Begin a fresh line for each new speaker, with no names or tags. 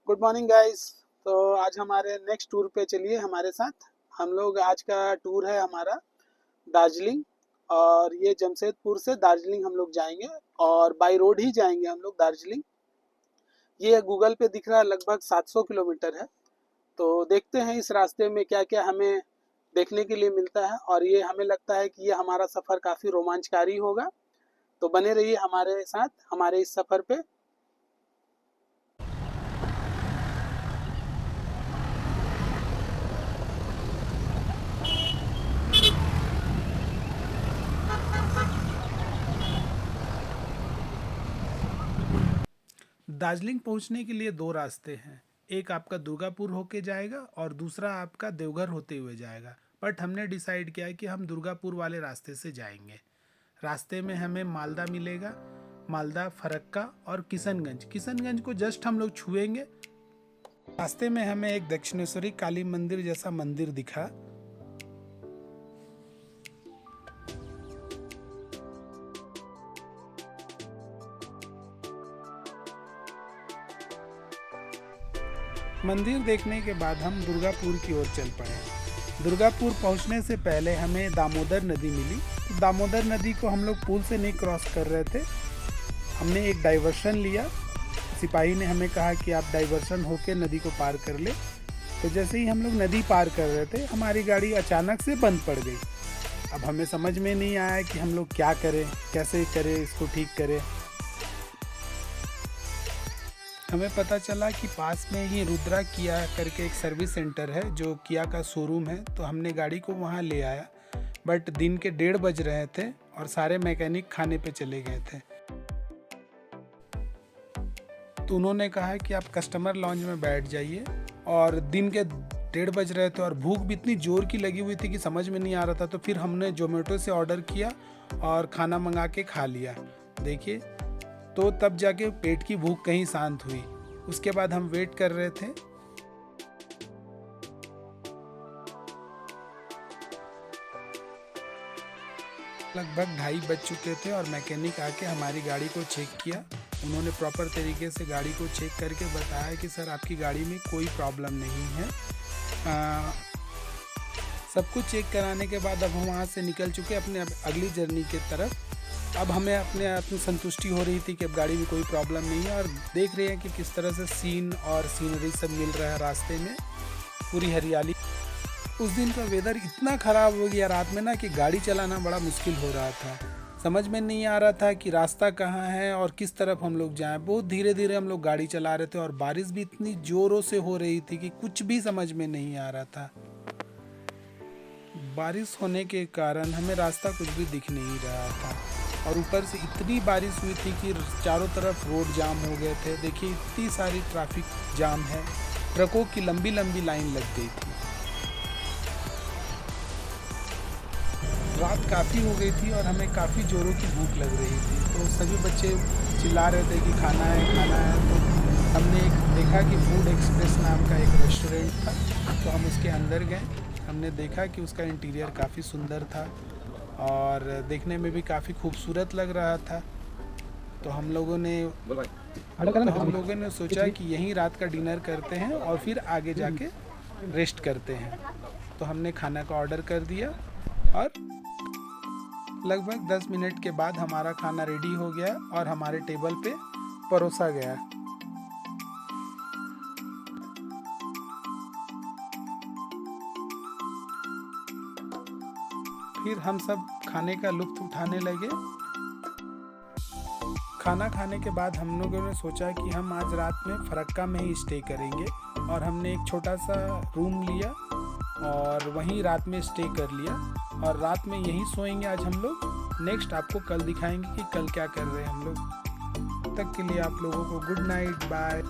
Good morning guys. तो आज हमारे नेक्स्ट टूर पे चलिए हमारे साथ। हम लोग आज का टूर है हमारा दार्जिलिंग, और ये जमशेदपुर से दार्जिलिंग हम लोग जाएंगे और बाई रोड ही जाएंगे हम लोग दार्जिलिंग। ये गूगल पे दिख रहा है लगभग 700 किलोमीटर है। तो देखते हैं इस रास्ते में क्या क्या हमें देखने के लिए मिलता है, और ये हमें लगता है कि ये हमारा सफ़र काफ़ी रोमांचकारी होगा। तो बने रहिए हमारे साथ हमारे इस सफ़र पे।
दार्जिलिंग पहुंचने के लिए दो रास्ते हैं। एक आपका दुर्गापुर होके जाएगा और दूसरा आपका देवघर होते हुए जाएगा। बट हमने डिसाइड किया है कि हम दुर्गापुर वाले रास्ते से जाएंगे। रास्ते में हमें मालदा मिलेगा, मालदा, फरक्का और किशनगंज। किशनगंज को जस्ट हम लोग छुएंगे। रास्ते में हमें एक दक्षिणेश्वरी काली मंदिर जैसा मंदिर दिखा। मंदिर देखने के बाद हम दुर्गापुर की ओर चल पड़े। दुर्गापुर पहुंचने से पहले हमें दामोदर नदी मिली। दामोदर नदी को हम लोग पुल से नहीं क्रॉस कर रहे थे, हमने एक डाइवर्शन लिया। सिपाही ने हमें कहा कि आप डाइवर्शन होके नदी को पार कर ले। तो जैसे ही हम लोग नदी पार कर रहे थे, हमारी गाड़ी अचानक से बंद पड़ गई। अब हमें समझ में नहीं आया कि हम लोग क्या करें, कैसे करें, इसको ठीक करें। हमें पता चला कि पास में ही रुद्रा किया करके एक सर्विस सेंटर है, जो किया का शोरूम है। तो हमने गाड़ी को वहाँ ले आया। बट दिन के 1:30 बज रहे थे और सारे मैकेनिक खाने पे चले गए थे। तो उन्होंने कहा कि आप कस्टमर लॉन्ज में बैठ जाइए। और दिन के 1:30 बज रहे थे और भूख भी इतनी ज़ोर की लगी हुई थी कि समझ में नहीं आ रहा था। तो फिर हमने जोमेटो से ऑर्डर किया और खाना मंगा के खा लिया। देखिए, तो तब जाके पेट की भूख कहीं शांत हुई। उसके बाद हम वेट कर रहे थे। लगभग 2:30 बज चुके थे और मैकेनिक आके हमारी गाड़ी को चेक किया। उन्होंने प्रॉपर तरीके से गाड़ी को चेक करके बताया कि सर, आपकी गाड़ी में कोई प्रॉब्लम नहीं है। सब कुछ चेक कराने के बाद अब हम वहाँ से निकल चुके अपने अगली जर्नी के तरफ। अब हमें अपनी संतुष्टि हो रही थी कि अब गाड़ी में कोई प्रॉब्लम नहीं है। और देख रहे हैं कि किस तरह से सीन और सीनरी सब मिल रहा है रास्ते में, पूरी हरियाली। उस दिन का वेदर इतना ख़राब हो गया रात में ना कि गाड़ी चलाना बड़ा मुश्किल हो रहा था। समझ में नहीं आ रहा था कि रास्ता कहाँ है और किस तरफ हम लोग जाएं। बहुत धीरे धीरे हम लोग गाड़ी चला रहे थे और बारिश भी इतनी ज़ोरों से हो रही थी कि कुछ भी समझ में नहीं आ रहा था। बारिश होने के कारण हमें रास्ता कुछ भी दिख नहीं रहा था। और ऊपर से इतनी बारिश हुई थी कि चारों तरफ रोड जाम हो गए थे। देखिए, इतनी सारी ट्रैफिक जाम है, ट्रकों की लंबी लंबी लाइन लग गई थी। रात काफ़ी हो गई थी और हमें काफ़ी ज़ोरों की भूख लग रही थी। तो सभी बच्चे चिल्ला रहे थे कि खाना है, खाना है। तो हमने एक देखा कि फूड एक्सप्रेस नाम का एक रेस्टोरेंट था। तो हम उसके अंदर गए। हमने देखा कि उसका इंटीरियर काफ़ी सुंदर था और देखने में भी काफ़ी खूबसूरत लग रहा था। तो हम लोगों ने सोचा कि यहीं रात का डिनर करते हैं और फिर आगे जाके रेस्ट करते हैं। तो हमने खाना का ऑर्डर कर दिया और लगभग 10 मिनट के बाद हमारा खाना रेडी हो गया और हमारे टेबल पे परोसा गया। फिर हम सब खाने का लुत्फ उठाने लगे। खाना खाने के बाद हम लोगों ने सोचा कि हम आज रात में फरक्का में ही स्टे करेंगे। और हमने एक छोटा सा रूम लिया और वहीं रात में स्टे कर लिया। और रात में यहीं सोएंगे आज हम लोग। नेक्स्ट आपको कल दिखाएंगे कि कल क्या कर रहे हैं हम लोग। तब तक के लिए आप लोगों को गुड नाइट, बाय।